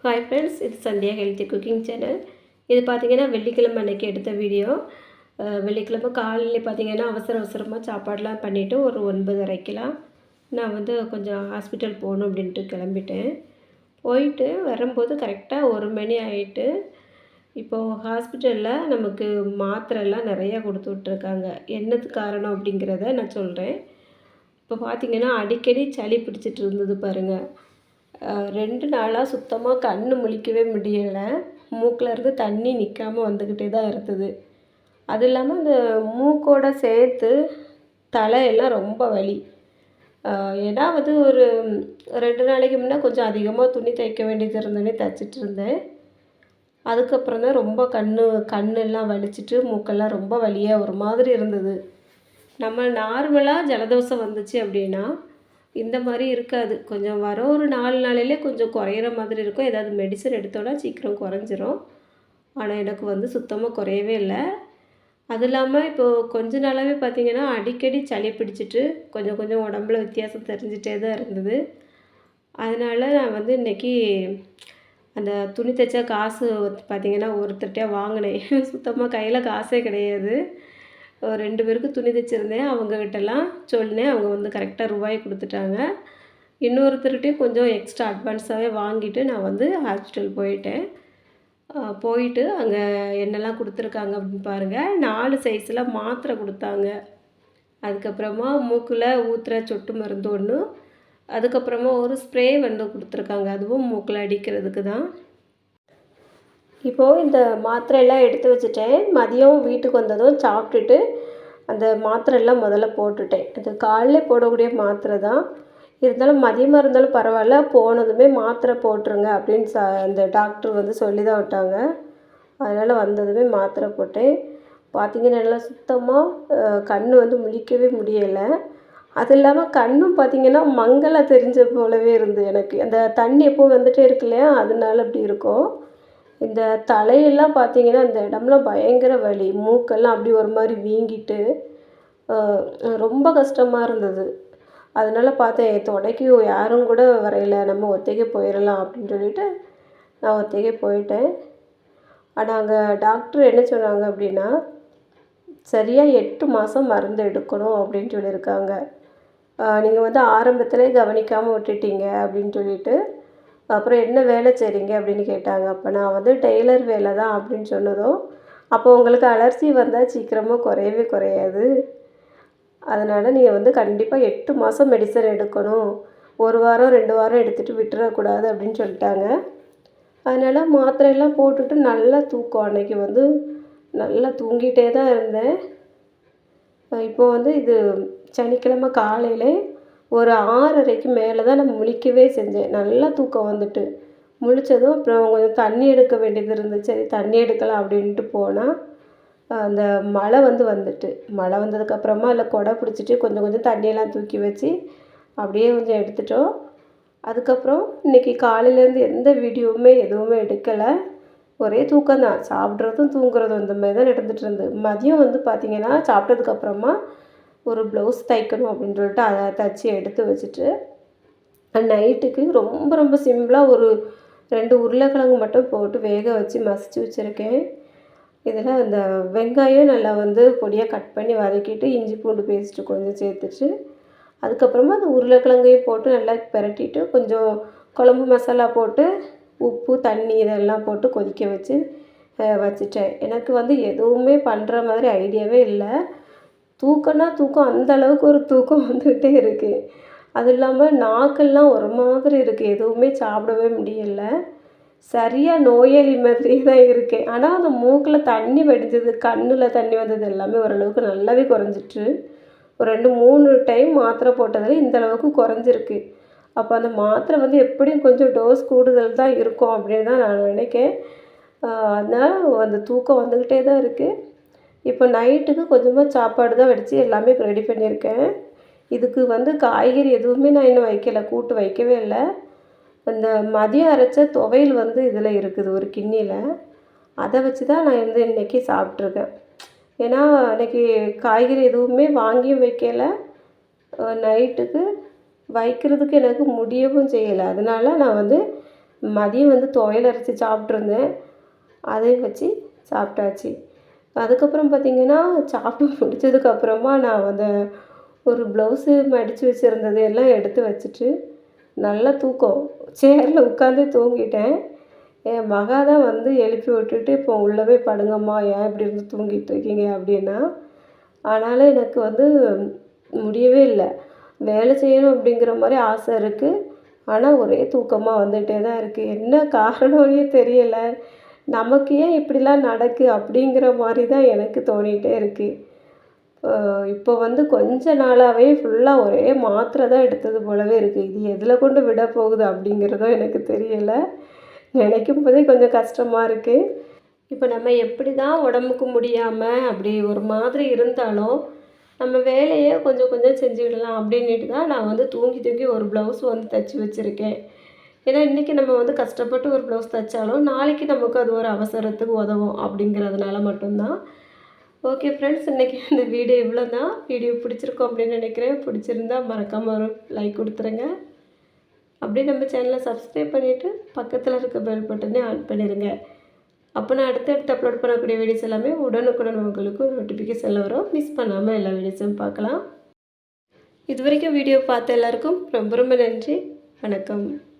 Hi friends, இது Sandhya healthy cooking channel. இது பார்த்திங்கன்னா வெள்ளிக்கிழமை அன்றைக்கி எடுத்த வீடியோ. வெள்ளிக்கிழமை காலையில் பார்த்திங்கன்னா அவசரமாக சாப்பாடெலாம் பண்ணிவிட்டு ஒரு 9:30க்கெலாம் நான் கொஞ்சம் ஹாஸ்பிட்டல் போகணும் அப்படின்ட்டு கிளம்பிட்டேன். போயிட்டு வரும்போது கரெக்டாக 1 மணி ஆகிட்டு. இப்போது ஹாஸ்பிட்டலில் நமக்கு மாத்திரைலாம் நிறையா கொடுத்து விட்ருக்காங்க. என்னத்துக்கு காரணம் அப்படிங்கிறத நான் சொல்கிறேன். இப்போ பார்த்திங்கன்னா அடிக்கடி சளி பிடிச்சிட்டு இருந்தது பாருங்கள். 2 நாளாக சுத்தமாக கண் முழிக்கவே முடியலை. மூக்கிலேருந்து தண்ணி நிற்காமல் வந்துக்கிட்டே தான் இருந்தது. அது இல்லாமல் அந்த மூக்கோடு சேர்த்து தலையெல்லாம் ரொம்ப வலி. ஏன்னா ஒரு 2 நாளைக்கு முன்னே கொஞ்சம் அதிகமாக துணி தைக்க வேண்டியது இருந்தோடனே தைச்சிட்டு இருந்தேன். அதுக்கப்புறம் தான் ரொம்ப கண்ணெல்லாம் வலிச்சிட்டு மூக்கெல்லாம் ரொம்ப வலியாக ஒரு மாதிரி இருந்தது. நம்ம நார்மலாக ஜலதோஷம் வந்துச்சு அப்படின்னா இந்த மாதிரி இருக்காது. கொஞ்சம் வர ஒரு 4 நாளையிலே கொஞ்சம் குறையிற மாதிரி இருக்கும். ஏதாவது மெடிசன் எடுத்தோன்னா சீக்கிரம் குறைஞ்சிரும். ஆனால் எனக்கு சுத்தமாக குறையவே இல்லை. அது இல்லாமல் இப்போது கொஞ்ச நாளாகவே பார்த்திங்கன்னா அடிக்கடி சளி பிடிச்சிட்டு கொஞ்சம் கொஞ்சம் உடம்புல வித்தியாசம் தெரிஞ்சிட்டே தான் இருந்தது. அதனால் நான் இன்றைக்கி அந்த துணி தைச்ச காசு பார்த்திங்கன்னா ஒருத்தர்கிட்ட வாங்கினேன். சுத்தமாக கையில் காசே கிடையாது. 2 பேருக்கு துணி தைச்சிருந்தேன். அவங்கக்கிட்டலாம் சொன்னேன். அவங்க கரெக்டாக ரூபாய் கொடுத்துட்டாங்க. இன்னொருத்தர்கிட்டையும் கொஞ்சம் எக்ஸ்ட்ரா அட்வான்ஸாகவே வாங்கிட்டு நான் ஹாஸ்பிட்டல் போயிட்டேன். போயிட்டு அங்கே என்னெல்லாம் கொடுத்துருக்காங்க அப்படின்னு பாருங்கள். 4 சைஸில் மாத்திரை கொடுத்தாங்க. அதுக்கப்புறமா மூக்கில் ஊற்றுற சொட்டு மருந்து ஒன்று, அதுக்கப்புறமா ஒரு ஸ்ப்ரே கொடுத்துருக்காங்க. அதுவும் மூக்கில் அடிக்கிறதுக்கு தான். இப்போது இந்த மாத்திரையெல்லாம் எடுத்து வச்சுட்டேன். மதியம் வீட்டுக்கு வந்ததும் சாப்பிட்டுட்டு அந்த மாத்திரையெல்லாம் முதல்ல போட்டுட்டேன். அது காலைல போடக்கூடிய மாத்திரை தான். இருந்தாலும் மதியமாக இருந்தாலும் பரவாயில்ல, போனதுமே மாத்திரை போட்டுருங்க அப்படின்னு அந்த டாக்டர் சொல்லி தான் விட்டாங்க. அதனால் வந்ததுமே மாத்திரை போட்டேன். பார்த்திங்கன்னா நல்லா சுத்தமாக கண் முழிக்கவே முடியலை. அது இல்லாமல் கண்ணும் பார்த்திங்கன்னா மங்கலாக தெரிஞ்ச போலவே இருந்தது எனக்கு. அந்த தண்ணி எப்போவும் வந்துகிட்டே இருக்கு இல்லையா, அதனால அப்படி இருக்கும். இந்த தலையெல்லாம் பார்த்திங்கன்னா அந்த இடம்லாம் பயங்கர வலி. மூக்கெல்லாம் அப்படி ஒரு மாதிரி வீங்கிட்டு ரொம்ப கஷ்டமாக இருந்தது. அதனால் பார்த்தேன், என் துணைக்கு யாரும் கூட வரையில, நம்ம ஒத்தைக்கு போயிடலாம் அப்படின்னு சொல்லிட்டு நான் ஒத்தைக்கு போயிட்டேன். ஆனால் அங்கே டாக்டர் என்ன சொன்னாங்க அப்படின்னா, சரியாக 8 மாதம் மருந்து எடுக்கணும் அப்படின்னு சொல்லியிருக்காங்க. நீங்கள் ஆரம்பத்திலே கவனிக்காமல் விட்டுட்டீங்க அப்படின்னு சொல்லிட்டு, அப்புறம் என்ன வேலை செய்கிறீங்க அப்படின்னு கேட்டாங்க. அப்போ நான் டெய்லர் வேலை தான் அப்படின்னு சொன்னதும், அப்போ உங்களுக்கு அலர்ஜி வந்தால் சீக்கிரமாக குறையவே குறையாது. அதனால் நீங்கள் கண்டிப்பாக 8 மாதம் மெடிசன் எடுக்கணும். 1 வாரம் 2 வாரம் எடுத்துகிட்டு விட்டுறக்கூடாது அப்படின்னு சொல்லிட்டாங்க. அதனால் மாத்திரையெல்லாம் போட்டுட்டு நல்லா தூக்கம். அன்றைக்கி நல்லா தூங்கிட்டே தான் இருந்தேன். இப்போது இது சனிக்கிழமை காலையில் ஒரு 6:30க்கு மேலே தான் நான் முழிக்கவே செஞ்சேன். நல்லா தூக்கம் வந்துட்டு முழித்ததும் அப்புறம் கொஞ்சம் தண்ணி எடுக்க வேண்டியது இருந்துச்சு. சரி தண்ணி எடுக்கலாம் அப்படின்ட்டு போனால் அந்த மழை வந்துட்டு மழை வந்ததுக்கப்புறமா அதில் கொடை பிடிச்சிட்டு கொஞ்சம் கொஞ்சம் தண்ணியெல்லாம் தூக்கி வச்சு அப்படியே கொஞ்சம் எடுத்துட்டோம். அதுக்கப்புறம் இன்றைக்கி காலையிலேருந்து எந்த வீடியோவுமே எதுவுமே எடுக்கலை. ஒரே தூக்கம் தான். சாப்பிட்றதும் தூங்குறதும் இந்த மாதிரி தான் நடந்துகிட்டு இருந்தது. மதியம் பார்த்திங்கன்னா சாப்பிட்டதுக்கப்புறமா ஒரு ப்ளவுஸ் தைக்கணும் அப்படின்னு சொல்லிட்டு அதை தைச்சி எடுத்து வச்சுட்டு நைட்டுக்கு ரொம்ப ரொம்ப சிம்பிளாக ஒரு 2 உருளைக்கிழங்கு மட்டும் போட்டு வேக வச்சு மசிச்சு வச்சுருக்கேன். இதில் அந்த வெங்காயம் நல்லா பொடியாக கட் பண்ணி வதக்கிட்டு இஞ்சி பூண்டு பேஸ்ட்டு கொஞ்சம் சேர்த்துட்டு, அதுக்கப்புறமா அந்த உருளைக்கிழங்கையும் போட்டு நல்லா பிரட்டிட்டு கொஞ்சம் குழம்பு மசாலா போட்டு உப்பு தண்ணி இதெல்லாம் போட்டு கொதிக்க வச்சு வச்சுட்டேன். எனக்கு எதுவுமே பண்ணுற மாதிரி ஐடியாவே இல்லை. தூக்கம்னா தூக்கம், அந்த அளவுக்கு ஒரு தூக்கம் வந்துக்கிட்டே இருக்குது. அது இல்லாமல் நாக்கெல்லாம் ஒரு மாதிரி இருக்குது. எதுவுமே சாப்பிடவே முடியல. சரியாக நோயாளி மாதிரி தான் இருக்கேன். ஆனால் அந்த மூக்கில் தண்ணி வடிஞ்சது, கண்ணில் தண்ணி வந்தது எல்லாமே ஓரளவுக்கு நல்லாவே குறைஞ்சிட்டு. ஒரு 2 3 டைம் மாத்திரை போட்டதில் இந்த அளவுக்கு குறைஞ்சிருக்கு. அப்போ அந்த மாத்திரை எப்படியும் கொஞ்சம் டோஸ் கூடுதல் தான் இருக்கும் அப்படின்னு தான் நான் நினைக்கிறேன். அதனால் அந்த தூக்கம் வந்துக்கிட்டே தான் இருக்குது. இப்போ நைட்டுக்கு கொஞ்சமாக சாப்பாடு தான் வடித்து எல்லாமே ரெடி பண்ணியிருக்கேன். இதுக்கு காய்கறி எதுவுமே நான் இன்னும் வைக்கலை, கூட்டு வைக்கவே இல்லை. அந்த மதியம் அரைச்ச துவையல் இதில் இருக்குது ஒரு கிண்ணியில். அதை வச்சு தான் நான் இன்றைக்கி சாப்பிட்ருக்கேன். ஏன்னா அன்றைக்கி காய்கறி எதுவுமே வாங்கியும் வைக்கலை, நைட்டுக்கு வைக்கிறதுக்கு எனக்கு முடியவும் செய்யலை. அதனால் நான் மதியம் வந்து துவையல் அரைச்சி சாப்பிட்ருந்தேன். அதையும் வச்சு சாப்பிட்டாச்சு. அதுக்கப்புறம் பார்த்திங்கன்னா, சாப்பிட்டு முடிச்சதுக்கப்புறமா நான் அந்த ஒரு ப்ளவுஸு மடித்து வச்சுருந்தது எல்லாம் எடுத்து வச்சுட்டு, நல்லா தூக்கம். சேர்ல உட்காந்து தூங்கிட்டேன். என் மகா தான் வந்து எழுப்பி விட்டுட்டு, "இப்போ உள்ள போய் படுங்கம்மா, ஏன் இப்படி இருந்து தூங்கிட்டு இருக்கீங்க?" அப்படின்னா. ஆனாலும் எனக்கு வந்து முடியவே இல்ல. வேலை செய்யணும் அப்படிங்கிற மாரி ஆசை இருக்கு. ஆனா, ஒரே தூக்கமா வந்துட்டே தான் இருக்கு. என்ன காரணம்னே தெரியல. நமக்கு ஏன் இப்படிலாம் நடக்கு அப்படிங்கிற மாரி தான் எனக்கு தோணிட்டே இருக்கு. இப்போ வந்து கொஞ்ச நாளாவே ஃபுல்லா ஒரே மாத்திரை தான் எடுத்தது போலவே இருக்கு. இது எதில கொண்டு விட போகுது அப்படிங்கிறதும் எனக்கு தெரியல. நினைக்கும் போதே கொஞ்சம் கஷ்டமா இருக்கு. இப்போ நம்ம எப்படி தான் உடம்புக்கு முடியாம அப்படி ஒரு மாதிரி இருந்தாலும், நம்ம வேலைய கொஞ்சம் கொஞ்சம் செஞ்சுக்கிடலாம் அப்படின்னுட்டு தான் நான் வந்து தூங்கி தூங்கி ஒரு ப்ளவுஸ் வந்து தச்சு வச்சுருக்கேன். ஏன்னா இன்றைக்கி நம்ம வந்து கஷ்டப்பட்டு ஒரு ப்ளவுஸ் தைச்சாலும், நாளைக்கு நமக்கு அது ஒரு அவசரத்துக்கு உதவும் அப்படிங்கிறதுனால மட்டும்தான். ஓகே ஃப்ரெண்ட்ஸ், இன்றைக்கி இந்த வீடியோ இவ்வளோ தான். வீடியோ பிடிச்சிருக்கும் அப்படின்னு நினைக்கிறேன். பிடிச்சிருந்தா மறக்காமல் ஒரு லைக் கொடுத்துருங்க. அப்படியே நம்ம சேனலை சப்ஸ்கிரைப் பண்ணிவிட்டு பக்கத்தில் இருக்க பெல் பட்டனே ஆன் பண்ணிடுங்க. அப்போ நான் அடுத்தடுத்து அப்லோட் பண்ணக்கூடிய வீடியோஸ் எல்லாமே உடனுக்குடன் உங்களுக்கு நோட்டிஃபிகேஷனில் வரும். மிஸ் பண்ணாமல் எல்லா வீடியோஸும் பார்க்கலாம். இது வரைக்கும் வீடியோ பார்த்த எல்லாருக்கும் ரொம்ப ரொம்ப நன்றி. வணக்கம்.